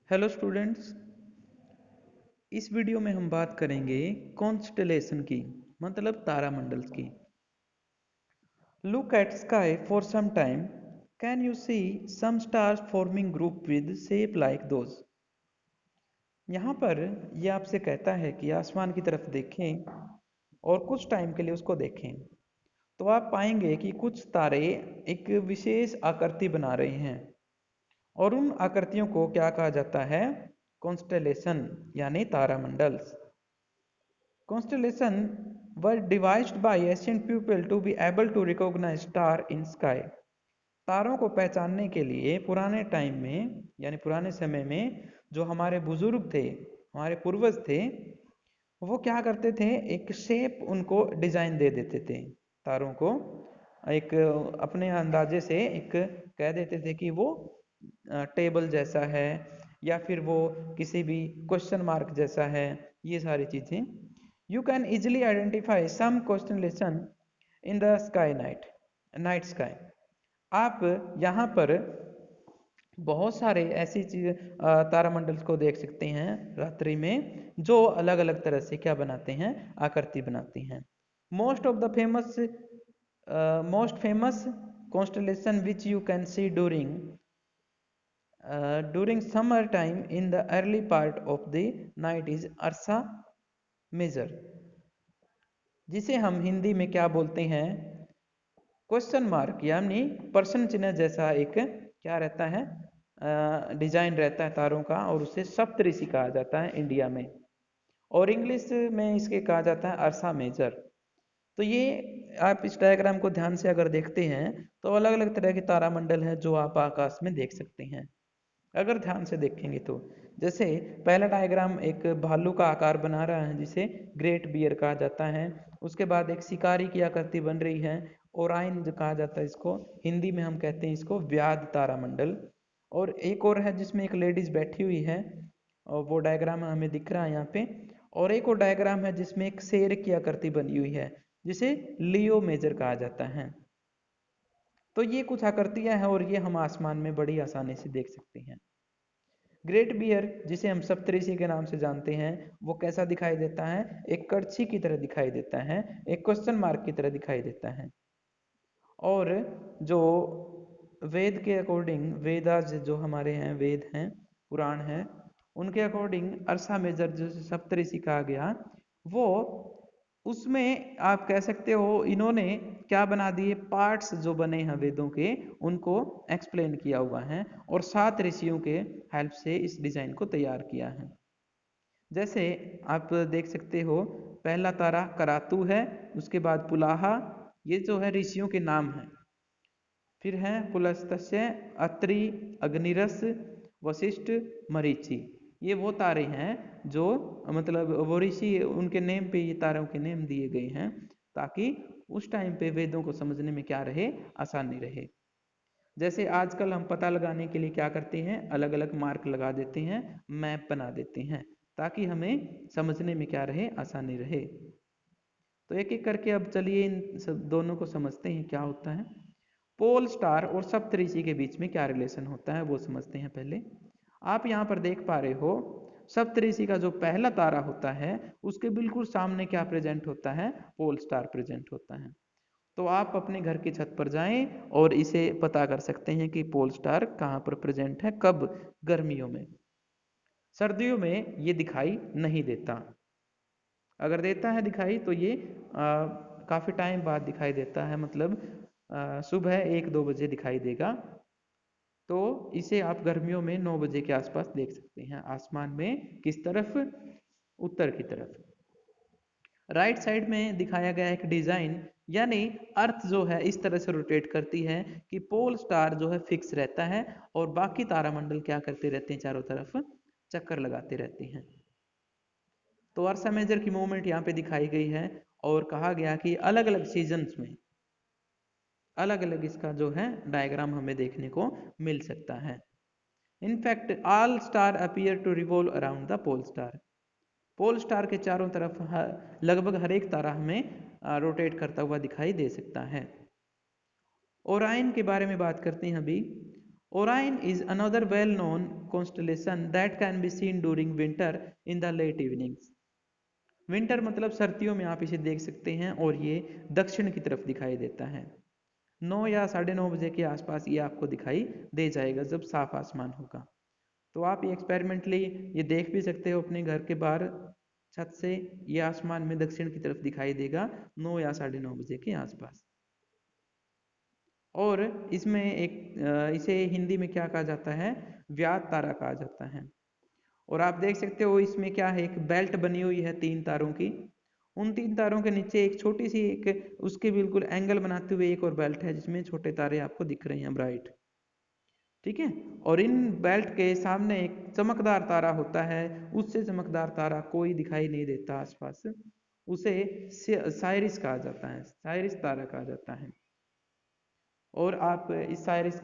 Hello students. इस video में हम बात करेंगे कॉन्स्टेलेशन की, मतलब तारामंडल की। Look at sky for some time, can you see some stars forming group with shape like those. यहाँ पर ये आपसे कहता है कि आसमान की तरफ देखें और कुछ टाइम के लिए उसको देखें, तो आप पाएंगे कि कुछ तारे एक विशेष आकृति बना रहे हैं और उन आकृतियों को क्या कहा जाता है? कॉन्स्टेलेशन यानी तारामंडल्स। Constellation were devised by ancient people to be able to recognize star in sky. तारों को पहचानने के लिए पुराने टाइम में यानी पुराने समय में जो हमारे बुजुर्ग थे, हमारे पूर्वज थे, वो क्या करते थे? एक शेप उनको डिजाइन दे देते थे तारों को, एक अपने अंदाजे से एक कह देते थे कि वो टेबल जैसा है या फिर वो किसी भी क्वेश्चन मार्क जैसा है। ये सारी चीजें you can easily identify some constellation in the sky night sky. आप यहाँ पर बहुत सारे ऐसी चीज तारामंडल को देख सकते हैं रात्रि में, जो अलग अलग तरह से क्या बनाते हैं? आकृति बनाती हैं। Most of the famous most famous constellation which you can see during summer time in the early part of the night is Ursa Major, जिसे हम हिंदी में क्या बोलते हैं? क्वेश्चन मार्क यानी प्रश्न चिन्ह जैसा एक क्या रहता है? डिजाइन रहता है तारों का, और उसे सप्तऋषि कहा जाता है इंडिया में, और इंग्लिश में इसके कहा जाता है अर्सा मेजर। तो ये आप इस डायग्राम को ध्यान से अगर देखते हैं तो अलग अलग तरह के तारामंडल हैं जो आप आकाश में देख सकते हैं अगर ध्यान से देखेंगे तो। जैसे पहला डायग्राम एक भालू का आकार बना रहा है जिसे ग्रेट बियर कहा जाता है। उसके बाद एक शिकारी की आकृति बन रही है, ओराइन जो कहा जाता है इसको, हिंदी में हम कहते हैं इसको व्याध तारामंडल। और एक और है जिसमें एक लेडीज बैठी हुई है, और वो डायग्राम हमें दिख रहा है यहाँ पे। और एक और डायग्राम है जिसमें एक शेर की आकृति बनी हुई है जिसे लियो मेजर कहा जाता है। तो ये कुछ आकृतियां हैं और ये हम आसमान में बड़ी आसानी से देख सकते हैं। ग्रेट बियर जिसे हम सप्तऋषि के नाम से जानते हैं, वो कैसा दिखाई देता है? एक कड़छी की तरह दिखाई देता है, एक क्वेश्चन मार्क की तरह दिखाई देता है। और जो वेद के अकॉर्डिंग, वेदास जो हमारे हैं, वेद हैं, पुराण हैं, उनके अकॉर्डिंग अर्सा मेजर जो सप्तऋषि कहा गया, वो उसमें आप कह सकते हो इन्होंने क्या बना दिए? पार्ट्स जो बने हैं वेदों के, उनको एक्सप्लेन किया हुआ है और 7 ऋषियों के हेल्प से इस डिजाइन को तैयार किया है। जैसे आप देख सकते हो, पहला तारा करातु है, उसके बाद पुलाहा, ये जो है ऋषियों के नाम हैं। फिर है पुलस्त्य, अत्रि, अग्निरस, वशिष्ठ, मरीचि। ये वो तारे हैं जो मतलब वो ऋषि, उनके नेम पे ये तारों के नेम दिए गए हैं ताकि उस टाइम पे वेदों को समझने में क्या रहे? आसानी रहे। जैसे आजकल हम पता लगाने के लिए क्या करते हैं? अलग अलग मार्क लगा देते हैं, मैप बना देते हैं ताकि हमें समझने में क्या रहे? आसानी रहे। तो एक एक करके अब चलिए इन सब दोनों को समझते हैं क्या होता है। पोल स्टार और सप्तऋषि के बीच में क्या रिलेशन होता है वो समझते हैं पहले। आप यहाँ पर देख पा रहे हो, सप्तऋषि का जो पहला तारा होता है उसके बिल्कुल सामने क्या प्रेजेंट होता है? पोल स्टार प्रेजेंट होता है। तो आप अपने घर की छत पर जाएं और इसे पता कर सकते हैं कि पोल स्टार कहाँ पर प्रेजेंट है, कब? गर्मियों में। सर्दियों में ये दिखाई नहीं देता, अगर देता है दिखाई तो ये काफ़ी टाइम बाद दिखाई देता है, मतलब सुबह 1-2 बजे दिखाई देगा। तो इसे आप गर्मियों में 9 बजे के आसपास देख सकते हैं आसमान में। किस तरफ? उत्तर की तरफ। राइट साइड में दिखाया गया एक डिजाइन, यानी अर्थ जो है इस तरह से रोटेट करती है कि पोल स्टार जो है फिक्स रहता है और बाकी तारामंडल क्या करते रहते हैं? चारों तरफ चक्कर लगाते रहते हैं। तो अर्सा मेजर की मूवमेंट यहाँ पे दिखाई गई है और कहा गया कि अलग अलग सीजन्स में अलग अलग इसका जो है डायग्राम हमें देखने को मिल सकता है। In fact all star appear to revolve around the pole star. Pole star के चारों तरफ लगभग हर एक तारा हमें रोटेट करता हुआ दिखाई दे सकता है। ओराइन के बारे में बात करते हैं अभी। Orion is another well-known constellation that can be seen during winter in the late evenings. Winter मतलब सर्दियों में आप इसे देख सकते हैं और ये दक्षिण की तरफ दिखाई देता है। 9 या 9:30 बजे के आसपास ये आपको दिखाई दे जाएगा जब साफ आसमान होगा। तो आप ये एक्सपेरिमेंटली ये देख भी सकते हो अपने घर के बाहर छत से, ये आसमान में दक्षिण की तरफ दिखाई देगा 9 या 9:30 बजे के आसपास। और इसमें इसे हिंदी में क्या कहा जाता है, व्याध तारा कहा जाता है। और आप देख सकते हो इसमें क्या है, एक बेल्ट बनी हुई है 3 तारों की। उन 3 तारों के नीचे एक छोटी सी एक उसके बिल्कुल एंगल बनाते हुए एक और बेल्ट है जिसमें छोटे तारे आपको दिख रहे हैं ब्राइट, ठीक है। और इन बेल्ट के सामने एक चमकदार तारा होता है, उससे चमकदार तारा कोई दिखाई नहीं देता आसपास, उसे साइरिस कहा जाता है, साइरिस तारा कहा जाता है। और आप इस साइरिस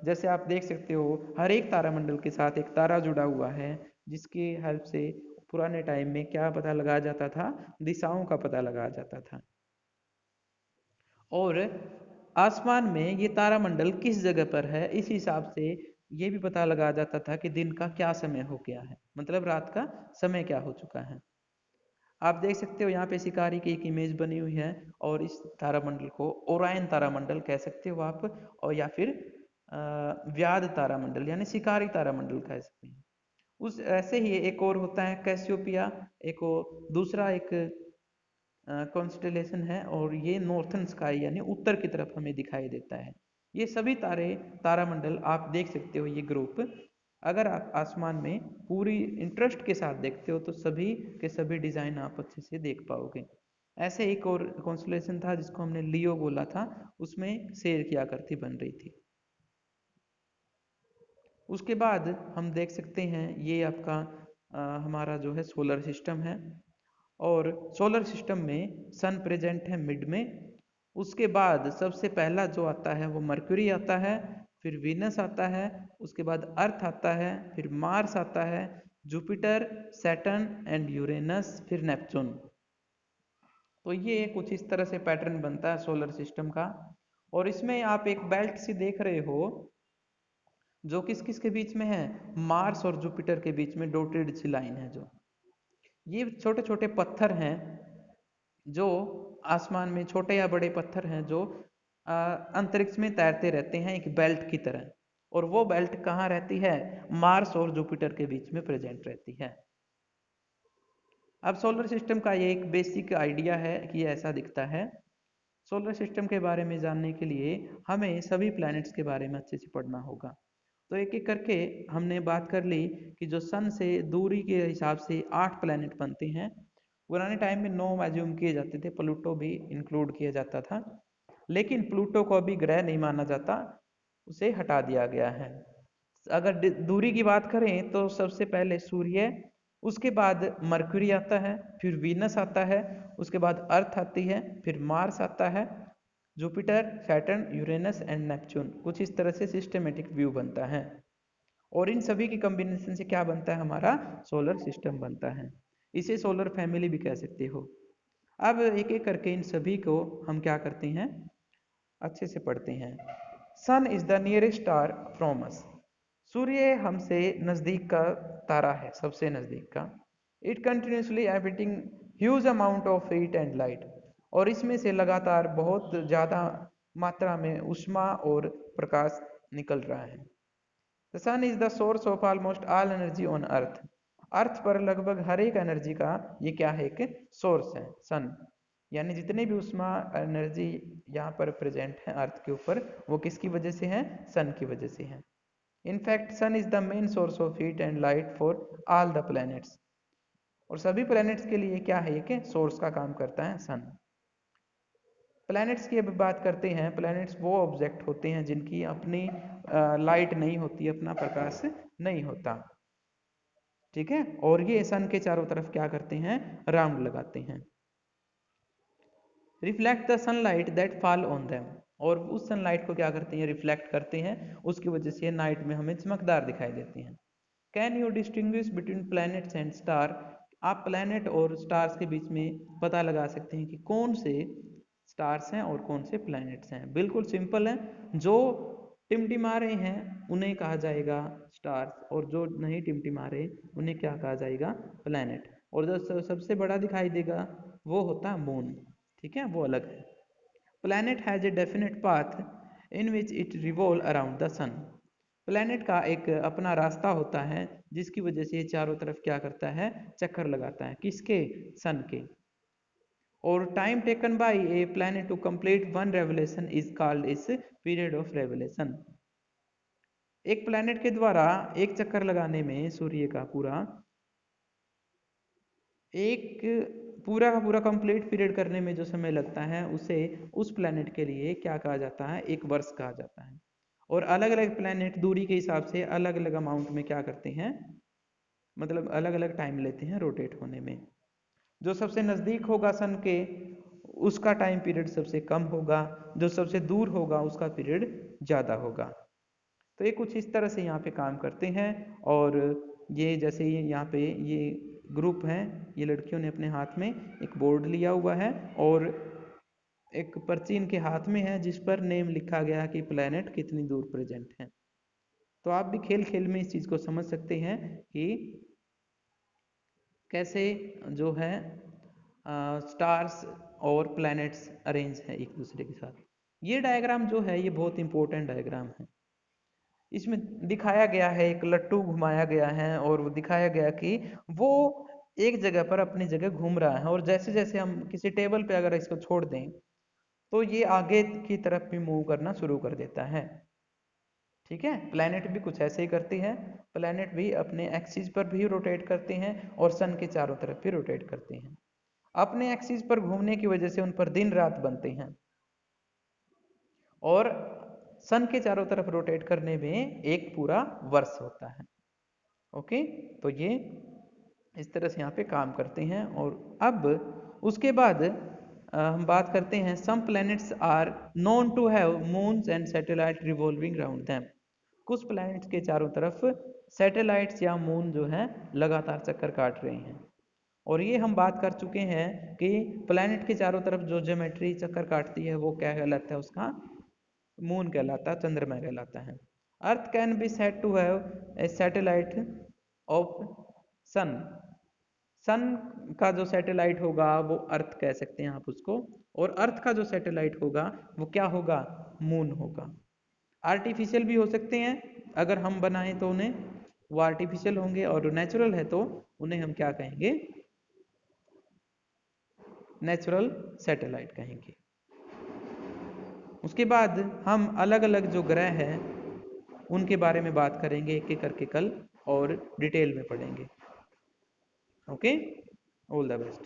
जैसे आप देख सकते हो हर एक तारामंडल के साथ एक तारा जुड़ा हुआ है जिसकी हेल्प से पुराने टाइम में क्या पता लगाया जाता था, दिशाओं का पता लगाया जाता था। और आसमान में ये तारामंडल किस जगह पर है इस हिसाब से ये भी पता लगाया जाता था कि दिन का क्या समय हो गया है, मतलब रात का समय क्या हो चुका है। आप देख सकते हो यहाँ पे शिकारी की एक इमेज बनी हुई है और इस तारामंडल को ओरायन तारामंडल कह सकते हो आप, और या फिर व्याध तारामंडल यानी शिकारी तारामंडल कह सकते हैं। उस ऐसे ही एक और होता है कैसियोपिया, एक और दूसरा एक कॉन्स्टेलेशन है और ये नॉर्थन स्काई यानी उत्तर की तरफ हमें दिखाई देता है। ये सभी तारे तारामंडल आप देख सकते हो, ये ग्रुप अगर आप आसमान में पूरी इंटरेस्ट के साथ देखते हो तो सभी के सभी डिजाइन आप अच्छे से देख पाओगे। ऐसे एक और कॉन्स्टेलेशन था जिसको हमने लियो बोला था, उसमें शेर की आकृति बन रही थी। उसके बाद हम देख सकते हैं ये आपका हमारा जो है सोलर सिस्टम है, और सोलर सिस्टम में सन प्रेजेंट है मिड में। उसके बाद सबसे पहला जो आता है वो मरक्यूरी आता है, फिर वीनस आता है, उसके बाद अर्थ आता है, फिर मार्स आता है, जुपिटर, सैटर्न एंड यूरेनस, फिर नेपच्यून। तो ये कुछ इस तरह से पैटर्न बनता है सोलर सिस्टम का। और इसमें आप एक बेल्ट सी देख रहे हो जो किस किस के बीच में है, मार्स और जुपिटर के बीच में डॉटेड सी लाइन है। जो ये छोटे छोटे पत्थर हैं जो आसमान में, छोटे या बड़े पत्थर हैं जो अंतरिक्ष में तैरते रहते हैं एक बेल्ट की तरह। और वो बेल्ट कहाँ रहती है, मार्स और जुपिटर के बीच में प्रेजेंट रहती है। अब सोलर सिस्टम का ये एक बेसिक आइडिया है कि ये ऐसा दिखता है। सोलर सिस्टम के बारे में जानने के लिए हमें सभी प्लैनेट्स के बारे में अच्छे से पढ़ना होगा। तो एक एक करके हमने बात कर ली कि जो सन से दूरी के हिसाब से 8 प्लैनेट बनते हैं। पुराने टाइम में 9 एज्यूम किए जाते थे, प्लूटो भी इंक्लूड किया जाता था, लेकिन प्लूटो को अभी ग्रह नहीं माना जाता, उसे हटा दिया गया है। अगर दूरी की बात करें तो सबसे पहले सूर्य, उसके बाद मरक्यूरी आता है, फिर वीनस आता है, उसके बाद अर्थ आती है, फिर मार्स आता है, Jupiter, Saturn, Uranus and Neptune. कुछ इस तरह से सिस्टमेटिक व्यू बनता है और इन सभी की कॉम्बिनेशन से क्या बनता है, हमारा सोलर सिस्टम बनता है। इसे सोलर फैमिली भी कह सकते हो। अब एक एक करके इन सभी को हम क्या करते हैं, अच्छे से पढ़ते हैं। Sun is the nearest star from us. सूर्य हमसे नजदीक का तारा है, सबसे नजदीक का। It continuously emitting huge amount of heat and light. और इसमें से लगातार बहुत ज़्यादा मात्रा में ऊष्मा और प्रकाश निकल रहा है। The sun is the source of almost all energy on earth. Earth पर लगभग हर एक एनर्जी का ये क्या है, एक सोर्स है सन। यानी जितने भी ऊष्मा एनर्जी यहाँ पर प्रेजेंट है अर्थ के ऊपर, वो किसकी वजह से है, सन की वजह से है। In fact sun is the main source of heat and light for all the planets. और सभी प्लैनेट्स के लिए क्या है, एक सोर्स का काम करता है सन। प्लैनेट्स की अब बात करते हैं। प्लैनेट्स वो ऑब्जेक्ट होते हैं जिनकी अपनी लाइट नहीं होती, अपना प्रकाश नहीं होता, ठीक है। और ये सन के चारों तरफ क्या करते हैं, राउंड लगाते हैं। Reflect the sunlight that fall on them. और उस सनलाइट को क्या करते हैं, रिफ्लेक्ट करते हैं, उसकी वजह से नाइट में हमें चमकदार दिखाई देती हैं। Can you distinguish between planets and star. आप प्लैनेट और स्टार्स के बीच में पता लगा सकते हैं कि कौन से स्टार्स हैं और कौन से प्लैनेट्स हैं। बिल्कुल सिंपल है। जो टिमटिमा रहे हैं उन्हें कहा जाएगा स्टार्स, और जो नहीं टिमटिमा रहे उन्हें क्या कहा जाएगा, प्लैनेट। और जो सबसे बड़ा दिखाई देगा वो होता है मून, ठीक है, वो अलग है। Planet has a definite path in which it revolve around the sun. Planet का एक अपना रास्ता होता है जिसकी वजह से ये चारों तरफ क्या करता है, चक्कर लगाता है, किसके, सन के। और time taken by a planet to complete one revolution is called is period of revolution. एक प्लैनेट के द्वारा एक चक्कर लगाने में सूर्य का एक पूरा का पूरा कंप्लीट पीरियड करने में जो समय लगता है उसे उस प्लैनेट के लिए क्या कहा जाता है, एक वर्ष कहा जाता है। और अलग अलग प्लैनेट दूरी के हिसाब से अलग अलग अमाउंट में क्या करते हैं, मतलब अलग अलग टाइम लेते हैं रोटेट होने में। जो सबसे नज़दीक होगा सन के उसका टाइम पीरियड सबसे कम होगा, जो सबसे दूर होगा उसका पीरियड ज़्यादा होगा। तो ये कुछ इस तरह से यहाँ पे काम करते हैं। और ये जैसे यहाँ पे ये ग्रुप है, ये लड़कियों ने अपने हाथ में एक बोर्ड लिया हुआ है और एक पर्ची इनके हाथ में है जिस पर नेम लिखा गया है कि प्लैनेट कितनी दूर प्रेजेंट है। तो आप भी खेल खेल में इस चीज़ को समझ सकते हैं कि कैसे जो है स्टार्स और प्लैनेट्स अरेंज हैं एक दूसरे के साथ। ये डायग्राम जो है ये बहुत इंपॉर्टेंट डायग्राम है। इसमें दिखाया गया है, एक लट्टू घुमाया गया है और वो दिखाया गया कि वो एक जगह पर अपनी जगह घूम रहा है, और जैसे जैसे हम किसी टेबल पे अगर इसको छोड़ दें तो ये आगे की तरफ भी मूव करना शुरू कर देता है, ठीक है। प्लैनेट भी कुछ ऐसे ही करती है, प्लैनेट भी अपने एक्सिस पर भी रोटेट करते हैं और सन के चारों तरफ भी रोटेट करते हैं। अपने एक्सिस पर घूमने की वजह से उन पर दिन रात बनते हैं, और सन के चारों तरफ रोटेट करने में एक पूरा वर्ष होता है। ओके, तो ये इस तरह से यहाँ पे काम करते हैं। और अब उसके बाद हम बात करते हैं, some planets are known to have moons and satellite revolving around them. कुछ प्लैनेट्स के चारों तरफ सैटेलाइट्स या मून जो है लगातार चक्कर काट रहे हैं। और ये हम बात कर चुके हैं कि प्लैनेट के चारों तरफ जो ज्योमेट्री चक्कर काटती है वो क्या कहलाता है, उसका मून कहलाता है, चंद्रमा कहलाता है। Earth can be said to have a satellite of sun. Sun का जो सैटेलाइट होगा वो अर्थ कह सकते हैं आप उसको, और अर्थ का जो सैटेलाइट होगा वो क्या होगा, मून होगा। आर्टिफिशियल भी हो सकते हैं, अगर हम बनाएं तो उन्हें वो आर्टिफिशियल होंगे, और नेचुरल है तो उन्हें हम क्या कहेंगे, नेचुरल सैटेलाइट कहेंगे। उसके बाद हम अलग अलग जो ग्रह हैं उनके बारे में बात करेंगे एक एक करके कल, और डिटेल में पढ़ेंगे। Okay, all the best.